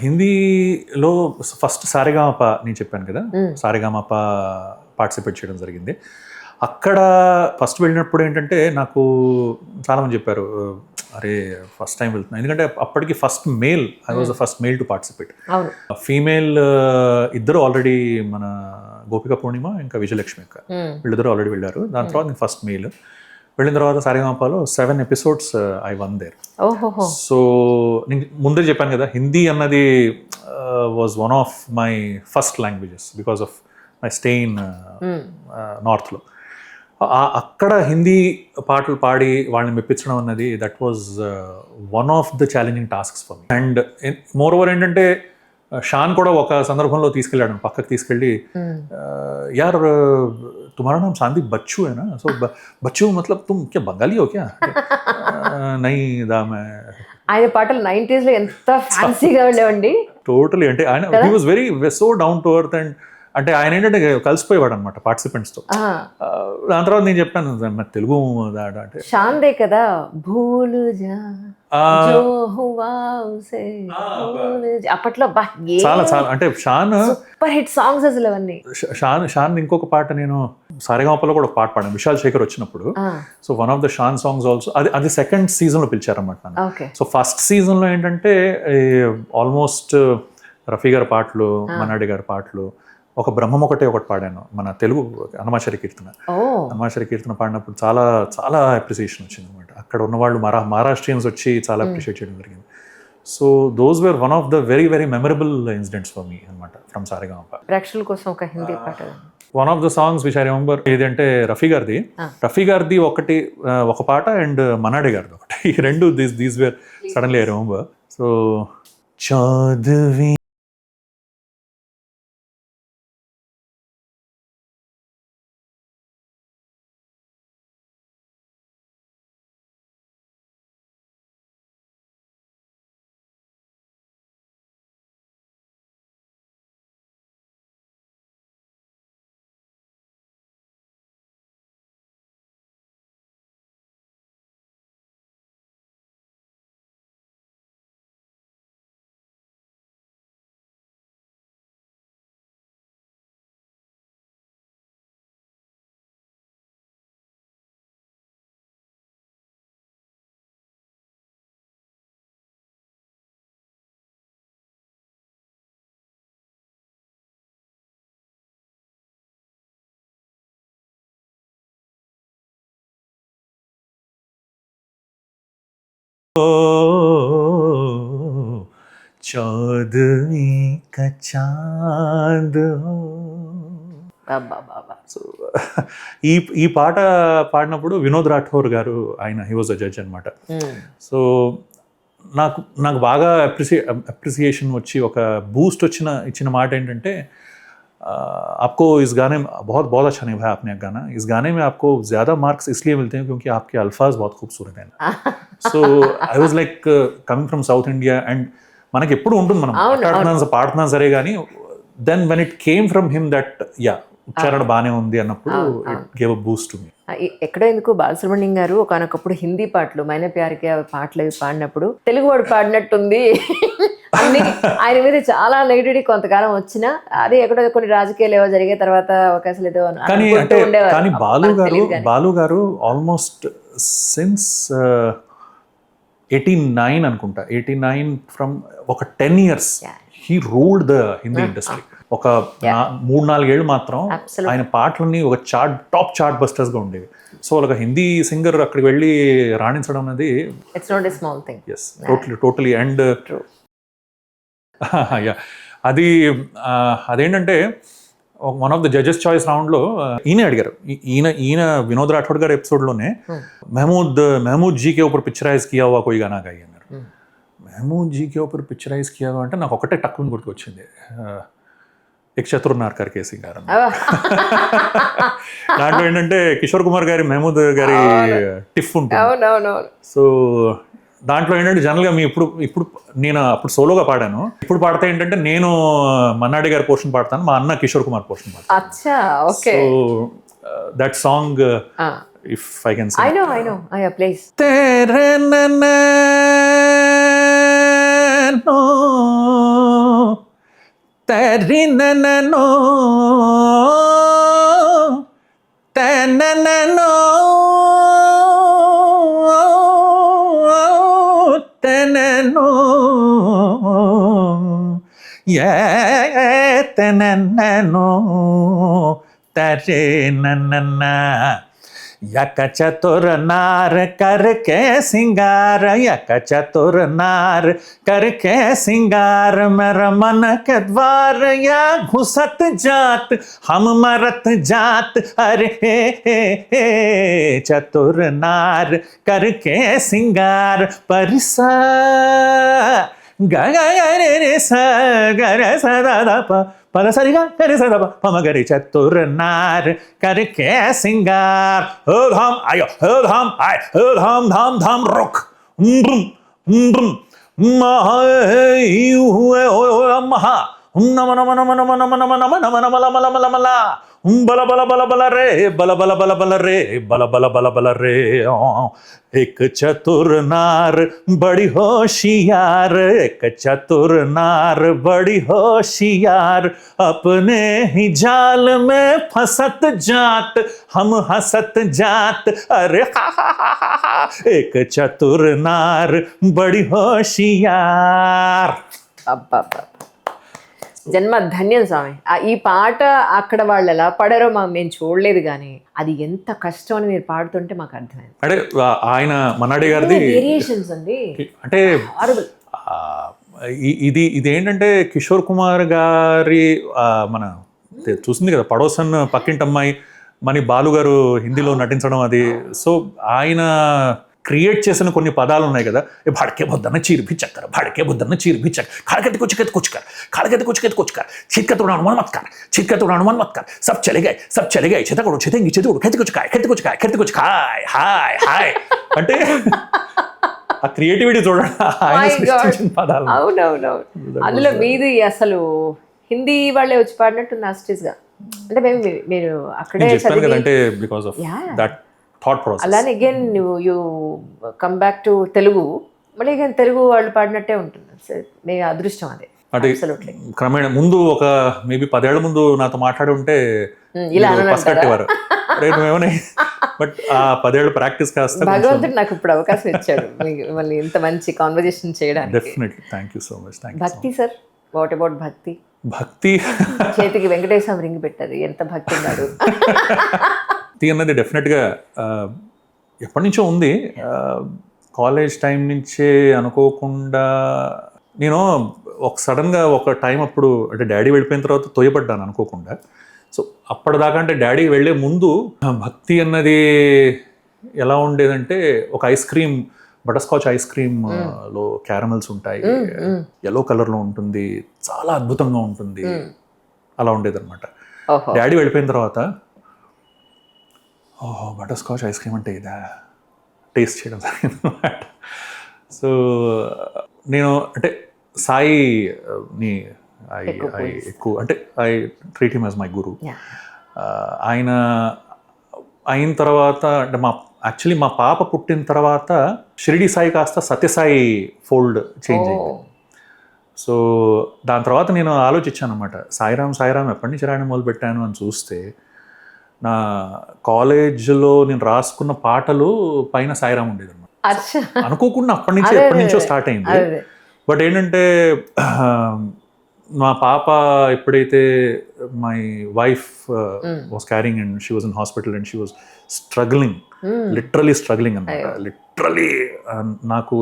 హిందీలో ఫస్ట్ సారెగామప నేను చెప్పాను కదా, సారెగామప పార్టిసిపేట్ చేయడం జరిగింది. అక్కడ ఫస్ట్ వెళ్ళినప్పుడు ఏంటంటే నాకు చాలామంది చెప్పారు, అరే ఫస్ట్ టైం వెళ్తున్నా, ఎందుకంటే అప్పటికి first male, I was the first male to participate. Female ఇద్దరు ఆల్రెడీ మన గోపిక పూర్ణిమ ఇంకా విజయలక్ష్మి అక్క వీళ్ళిద్దరు ఆల్రెడీ వెళ్ళారు. దాని తర్వాత నేను ఫస్ట్ మేల్ వెళ్ళిన తర్వాత సారెగామపలో 7 episodes I won there. So నేను ముందే చెప్పాను కదా, హిందీ అన్నది was one of my first languages because of my stay in నార్త్లో. అక్కడ హిందీ పాటలు పాడి వాళ్ళని మెప్పించడం అన్నది that was one of the challenging tasks for me. And moreover ఓవర్ ఏంటంటే షాన్ కూడా ఒక సందర్భంలో తీసుకెళ్ళాడు, పక్కకు తీసుకెళ్ళి, యార్ तुम्हारा नाम संदीप बच्चू है ना, सो बच्चू मतलब तुम क्या बंगाली हो क्या? नहीं दा मैं. ఆయన పాటలు 90s లో ఎంత ఫ్యాన్సీగా ఉండేవండి. టోటలీ, అంటే ఆయన he was very so down to earth. And అంటే ఆయన ఏంటంటే కలిసిపోయేవాడు అనమాట పార్టిసిపెంట్స్తో. దాని తర్వాత నేను చెప్పాను తెలుగు అంటే షాన్దే కదా, భూలు జా జో హువా ఉసే భూలు జా. అప్పట్లో చాలా చాలా అంటే షాన్ సూపర్ హిట్ సాంగ్స్ అసలు అవన్నీ. షాన్ ఇంకొక పాట నేను సారెగామపలో కూడా ఒక పాట పాడాను విశాల్ శేఖర్ వచ్చినప్పుడు. So one of the Shan songs also అది సెకండ్ సీజన్లో పిలిచారన్నమాట నన్ను. సో ఫస్ట్ సీజన్లో ఏంటంటే ఆల్మోస్ట్ రఫీ గారి పాటలు, మన్నాడి గారి పాటలు, ఒక బ్రహ్మం ఒకటి పాడాను, మన తెలుగు అనమాచరి కీర్తన. అనమాచరి కీర్తన పాడినప్పుడు చాలా చాలా అప్రిసియేషన్ వచ్చింది అనమాట. అక్కడ ఉన్న వాళ్ళు మహారాష్ట్రియన్స్ వచ్చి చాలా అప్రిషియేట్ చేయడం జరిగింది. So those were one of the very very memorable incidents for me అనమాట ఫ్రమ్ సారెగామప. ప్రేక్షకుల కోసం ఒక హిందీ పాట, one of the songs which I remember ఏదంటే రఫీ గారిది ఒక పాట అండ్ మనాడే గారిది ఒకటి. ఈ రెండు these were suddenly I remember. So Chaudhvin Chaudhvin ka Chand. So ఈ పాట పాడినప్పుడు వినోద్ రాఠోర్ గారు, ఆయన హీ వాజ్ అ జడ్జ్ అనమాట. సో నాకు బాగా అప్రిసియేషన్ వచ్చి ఒక బూస్ట్ ఇచ్చిన మాట ఏంటంటే, आपको इस गाने में बहुत बहुत अच्छा निभाया आपने गाना, इस गाने में आपको ज़्यादा मार्क्स इसलिए मिलते हैं क्योंकि आपके अल्फाज बहुत खूबसूरत हैं. So I was like coming from south India, and మనకి ఎప్పుడు ఉంటుంది మనం పాడుతున్నాం సరే, కానీ then when it came from him that yeah ఉచ్చారణ బాగానే ఉంది అన్నప్పుడు it gave a boost to me. ఎక్కడో ఎందుకు బాలసుబ్రహ్మణ్యం గారు ఒకనొకప్పుడు హిందీ పాటలు మైనే ప్యార్కే పాటలు అవి పాడినప్పుడు తెలుగు వాడు పాడినట్టుంది అన్ని ఆయన మీద చాలా నెగిటివిటీ కొంతకాలం వచ్చినా, అది ఎక్కడో కొన్ని రాజకీయాలు ఏవో జరిగే తర్వాత అవకాశాలు ఏదో కానీ బాలు గారు ఆల్మోస్ట్ సిన్స్ 89 అనుకుంటా, 89 ఫ్రమ్ ఒక 10 years he ruled the Hindi industry. ఒక 3-4 ఏళ్ళు మాత్రం ఆయన పాటలన్నీ ఒక టాప్ చార్ట్ బస్టర్స్ గా ఉండేవి. సో ఒక హిందీ సింగర్ అక్కడికి వెళ్ళి రాణించడం అనేది it's not a small thing. yes totally and అదేంటంటే one of the judges choice రౌండ్లో ఈయన అడిగారు, ఈయన వినోద్ రాఠోడ్ గారి ఎపిసోడ్లోనే महमूद जी के ऊपर पिक्चराइज किया हुआ कोई गाना गाई అన్నారు. महमूद जी के ऊपर पिक्चराइज किया हुआ అంటే నాకు ఒకటే టక్కుని గుర్తుకొచ్చింది, एक चतुर्नार करके సింగారు. దాంట్లో ఏంటంటే కిషోర్ కుమార్ గారి మహమూద్ గారి టిఫ్ ఉంటుంది. సో దాంట్లో ఏంటంటే జనరల్గా ఇప్పుడు నేను అప్పుడు సోలోగా పాడాను, ఇప్పుడు పాడితే ఏంటంటే నేను మన్నాడి గారి పోర్షన్ పాడతాను, మా అన్న కిషోర్ కుమార్ పోర్షన్ పాడతాను. So that song if I can say, I know please. तेरे नैनो తరిననో తననో తననో తననో తరే నన్న यक चतुर नार करके सिंगार यक चतुर नार करके सिंगार मेरा मन के द्वार या घुसत जात हम मरत जात अरे हे चतुर नार करके सिंगार परिसा रे सा गर सदा पद सरिगा करे सदा पमगरे चतुर नार करके सिंगार हो धाम आयो हो धाम आय हो धाम धाम धाम रुक महा नम नम नम नम नम नम नम नम नम लम लम लम ला बल बल बल बल रे बल बल बल बल रे बल बल बल बल रे एक चतुर नार बड़ी होशियार एक चतुर नार बड़ी होशियार अपने ही जाल में फंसत जात हम हंसत जात अरे हा हा हा हा एक चतुर नार बड़ी होशियार అబ్బా జన్మ ధన్యం స్వామి. ఈ పాట అక్కడ వాళ్ళు ఎలా పాడారో మేము చూడలేదు, కానీ అది ఎంత కష్టం అని మీరు పాడుతుంటే మాకు అర్థమైంది. అంటే ఆయన మన్నాడి గారిది వేరియేషన్స్ అండి, అంటే ఇదేంటంటే కిషోర్ కుమార్ గారి మన చూసింది కదా పడోసన్ పక్కింటమ్మాయి మని బాలు గారు హిందీలో నటించడం అది. సో ఆయన క్రియేట్ చేసిన కొన్ని పదాలు ఉన్నాయి కదా, భాడకే బుద్దన్న చీరు భిచ్చక్కర భాడకే బుద్దన్న చీరు భిచ్చక్ ఖాడకతి కుచకతి కుచకర్ ఖాడకతి కుచకతి కుచకర్ చిత్కత ఉడాను मन मत कर चित्कत उड़ान मन मत कर सब चले गए చితకుడు చితంగి చితుడు కత్తి కుచకాయ హాయ్ హాయ్ అంటే ఆ క్రియేటివిటీ చూడండి ఆయన సృష్టించిన పదాలు. అవునవునవును. అందులో మీది అసలు హిందీ వాళ్ళే వచ్చి పాడినట్టు నాస్టిస్ గా, అంటే మీరు అక్కడే చెప్పాను కదంటే because of that thought process. అలానే again you come back to Telugu, మళ్ళీ అగైన్ తెలుగు వాళ్ళు పాడినట్టే ఉంటుంది. మీ అదృష్టం అదే. అంటే క్రమేణా ముందు ఒక మేబీ 10 ఏళ్ల ముందు నాతో మాట్లాడి ఉంటే ఇలా పసిగట్టేవారు ఏమని. బట్ ఆ 10 ఏళ్ళ ప్రాక్టీస్ కాస్త భగవంతుడు నాకు ఇప్పుడు అవకాశం ఇచ్చాడు మళ్ళీ ఇంత మంచి కాన్వర్జేషన్ చేయడానికి. Definitely thank you so much. భక్తి సార్, వాట్ అబౌట్ భక్తి? భక్తి చేతికి వెంకటేశ్వర రింగ్ పెట్టారు, ఎంత భక్తి ఉన్నారు. భక్తి అన్నది డెఫినెట్గా ఎప్పటి నుంచో ఉంది. కాలేజ్ టైం నుంచే అనుకోకుండా నేను సడన్గా ఒక టైం అప్పుడు అంటే డాడీ వెళ్ళిపోయిన తర్వాత తోయపడ్డాను అనుకోకుండా. సో అప్పటిదాకా అంటే డాడీ వెళ్ళే ముందు భక్తి అన్నది ఎలా ఉండేదంటే ఒక ice cream, butterscotch ice cream లో క్యారమల్స్ ఉంటాయి, ఎల్లో కలర్లో ఉంటుంది, చాలా అద్భుతంగా ఉంటుంది, అలా ఉండేదన్నమాట. డాడీ వెళ్ళిపోయిన తర్వాత బటర్స్కాచ్ ఐస్ క్రీమ్ అంటే ఇదా టేస్ట్ చేయడం జరిగింది అన్నమాట. సో నేను అంటే సాయిని ఎక్కువ అంటే I treat him as my guru. ఆయన అయిన తర్వాత అంటే యాక్చువల్లీ మా పాప పుట్టిన తర్వాత షిరిడి సాయి కాస్త సత్యసాయి ఫోల్డ్ చేంజ్ అయింది. సో దాని తర్వాత నేను ఆలోచించాను అనమాట, సాయిరామ్ ఎప్పటి నుంచి రాయడం మొదలుపెట్టాను అని చూస్తే నా కాలేజ్లో నేను రాసుకున్న పాటలు పైన సాయిరామ్ ఉండేది అనమాట. అనుకోకుండా ఎప్పటి నుంచో స్టార్ట్ అయింది. బట్ ఏంటంటే మా పాప ఎప్పుడైతే my wife was carrying and she was in hospital and she was struggling, literally struggling అనమాట. లిటరలీ నాకు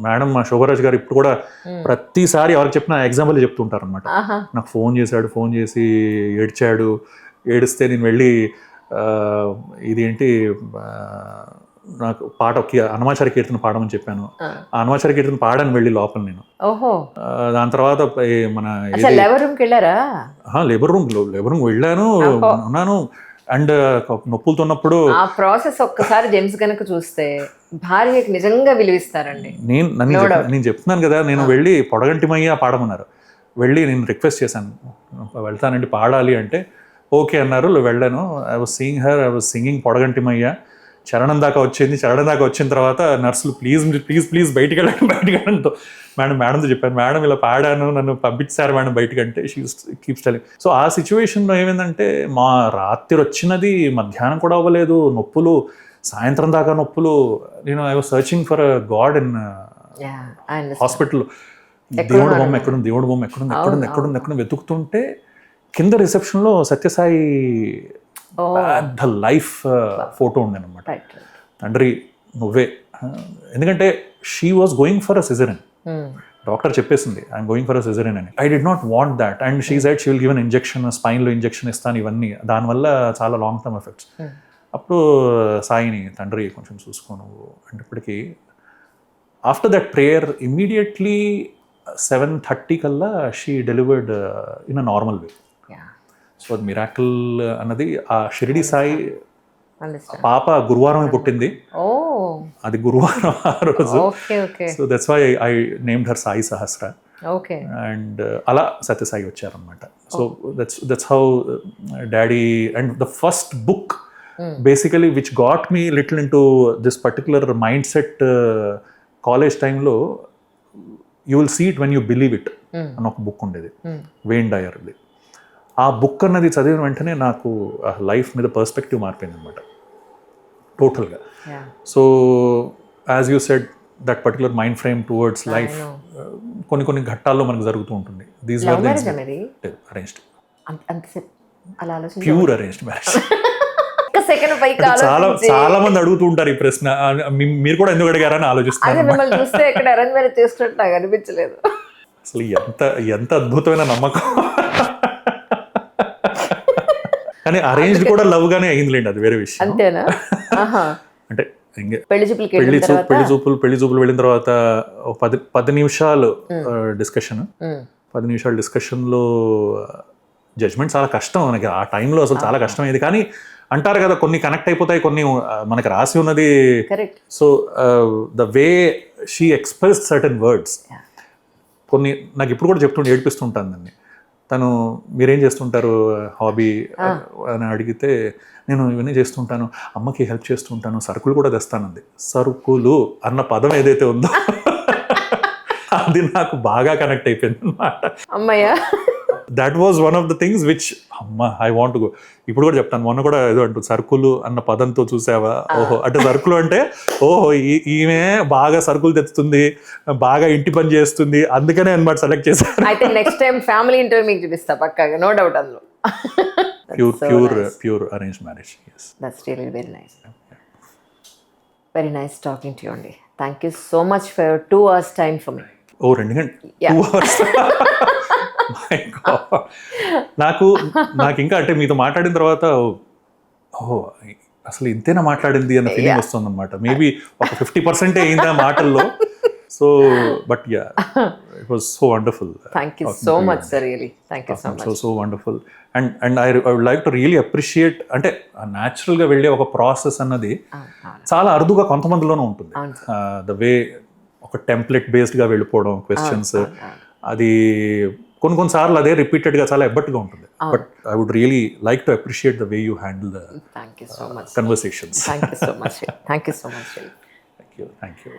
మేడం మా శోభరాజ్ గారు ఇప్పుడు కూడా ప్రతిసారి ఎవరికి చెప్పిన ఎగ్జాంపుల్ చెప్తుంటారు అనమాట. నాకు ఫోన్ చేసి ఏడిస్తే నేను వెళ్ళి ఇదేంటి నాకు పాట హనుమాచార్య కీర్తన పాడమని చెప్పాను. ఆ హనుమాచార్య కీర్తన పాడాను వెళ్ళి లోపల నేను. దాని తర్వాత మన లేబర్ రూమ్ వెళ్ళాను, ఉన్నాను. అండ్ నొప్పులతో ఉన్నప్పుడు ఆ ప్రాసెస్ ఒక్కసారి జెమ్స్ కనుక చూస్తే భార్యకి నిజంగా విలువిస్తారండి. నేను చెప్తున్నాను కదా, నేను వెళ్ళి పొడగంటిమయ్య పాడమన్నారు. వెళ్ళి నేను రిక్వెస్ట్ చేశాను, వెళ్తానండి పాడాలి అంటే ఓకే అన్నారు. వెళ్ళాను. I was singing Podagantimayya. చరణం దాకా వచ్చిన తర్వాత నర్సులు ప్లీజ్ బయటికి వెళ్ళండి మేడంతో చెప్పాను, మేడం ఇలా పాడాను, నన్ను పంపించారు మేడం బయటికి అంటే షీ కీప్స్ టెలింగ్. సో ఆ సిచ్యువేషన్లో ఏమైందంటే మా రాత్రి వచ్చినది మధ్యాహ్నం కూడా అవ్వలేదు, నొప్పులు సాయంత్రం దాకా నొప్పులు. నేను I was searching for God in hospital. దేవుడు బొమ్మ ఎక్కడుంది వెతుకుతుంటే కింద రిసెప్షన్లో సత్యసాయి పెద్ద లైఫ్ ఫోటో ఉండేనమాట. తండ్రి నువ్వే, ఎందుకంటే she was going for a caesarean. Doctor చెప్పేసింది I'm going for a caesarean అని. I did not want that and she said she will give an injection, స్పైన్లో ఇంజెక్షన్ ఇస్తాను, ఇవన్నీ దానివల్ల చాలా లాంగ్ టర్మ్ ఎఫెక్ట్స్. అప్పుడు సాయిని తండ్రి కొంచెం చూసుకోను అంటప్పటికీ ఆఫ్టర్ దట్ ప్రేయర్ ఇమ్మీడియట్లీ 7:30 కల్లా she delivered in a normal way. So అది మిరాకిల్ అన్నది ఆ షిరిడి సాయి. పాప గురువారం పుట్టింది, అది గురువారం ఆ రోజు. So that's why I named her Sai Sahasra. And అలా సత్యసాయి వచ్చారనమాట. So that's how daddy and the first book basically which got me little into this particular mindset college టైంలో you will see it when you believe it అని ఒక book ఉండేది, vane డయర్ది. ఆ book అన్నది చదివిన వెంటనే నాకు life మీద పర్స్పెక్టివ్ మారిపోయింది అనమాట టోటల్గా. So as you said that particular mind frame towards life కొన్ని ఘట్టాల్లో మనకు జరుగుతూ ఉంటుంది. These arranged, pure arranged marriage. చాలా మంది అడుగుతూ ఉంటారు ఈ ప్రశ్న, మీరు కూడా ఎందుకు అడిగారని ఆలోచిస్తున్నారు. అసలు ఎంత అద్భుతమైన నమ్మకం. కానీ అరేంజ్ కూడా లవ్ గానే అయిందిలేండి, అది వేరే విషయం. అంతేనా? అంటే పెళ్లి చూపులు వెళ్ళిన తర్వాత 10 నిమిషాలు డిస్కషన్, 10 నిమిషాల డిస్కషన్లో జడ్జ్మెంట్ చాలా కష్టం మనకి ఆ టైంలో, అసలు చాలా కష్టమైంది. కానీ అంటారు కదా కొన్ని కనెక్ట్ అయిపోతాయి, కొన్ని మనకి రాసి ఉన్నది. So the way she express certain words, కొన్ని నాకు ఇప్పుడు కూడా చెప్తుంటే ఏడిపిస్తుంటాను దాన్ని. తను మీరేం చేస్తుంటారు హాబీ అని అడిగితే నేను ఇవన్నీ చేస్తుంటాను, అమ్మకి హెల్ప్ చేస్తుంటాను, సరుకులు కూడా తెస్తానంది. సరుకులు అన్న పదం ఏదైతే ఉందో అది నాకు బాగా కనెక్ట్ అయిపోయింది అన్నమాట. అమ్మయ్య, that was one of the things which I want go. ఇప్పుడు కూడా చెప్తాను, మొన్న కూడా ఏదో అంటూ సరుకులు అన్న పదంతో చూసావా, ఓహో అంటే సరుకులు అంటే ఓహో ఈమె బాగా సరుకులు తెస్తుంది, బాగా ఇంటి పని చేస్తుంది, అందుకనే అన్నమాట సెలెక్ట్ చేశారు. అయితే నెక్స్ట్ టైం ఫ్యామిలీ ఇంటర్వ్యూ మీకు చూపిస్తా పక్కాగా, నో డౌట్ అందులో. Pure arrange marriage. That's really very nice. Very nice talking to you only. Thank you so much for your 2 hours time for me. ఓ 2 గంటలు, 2 hours. My God. నాకు ఇంకా అంటే మీతో మాట్లాడిన తర్వాత ఓహో అసలు ఇంతేనా మాట్లాడింది అన్న ఫీలింగ్ వస్తుంది అనమాట. మేబీ ఒక 50% అయిందా మాటల్లో. So but yeah it was so wonderful. Thank you so much sir, really. Thank you so much. So wonderful. And I would like to really appreciate, అంటే న్యాచురల్గా వెళ్ళే ఒక ప్రాసెస్ అన్నది చాలా అరుదుగా కొంతమందిలోనే ఉంటుంది. ద వే ఒక టెంప్లెట్ బేస్డ్గా వెళ్ళిపోవడం క్వశ్చన్స్, అది కొన్నిసార్లు అదే రిపీటెడ్గా చాలా ఎబ్బట్టుగా ఉంటుంది. But I would really like to appreciate the way you handle the Thank you so much. conversations. Thank you so much. Thank you so much. Thank you.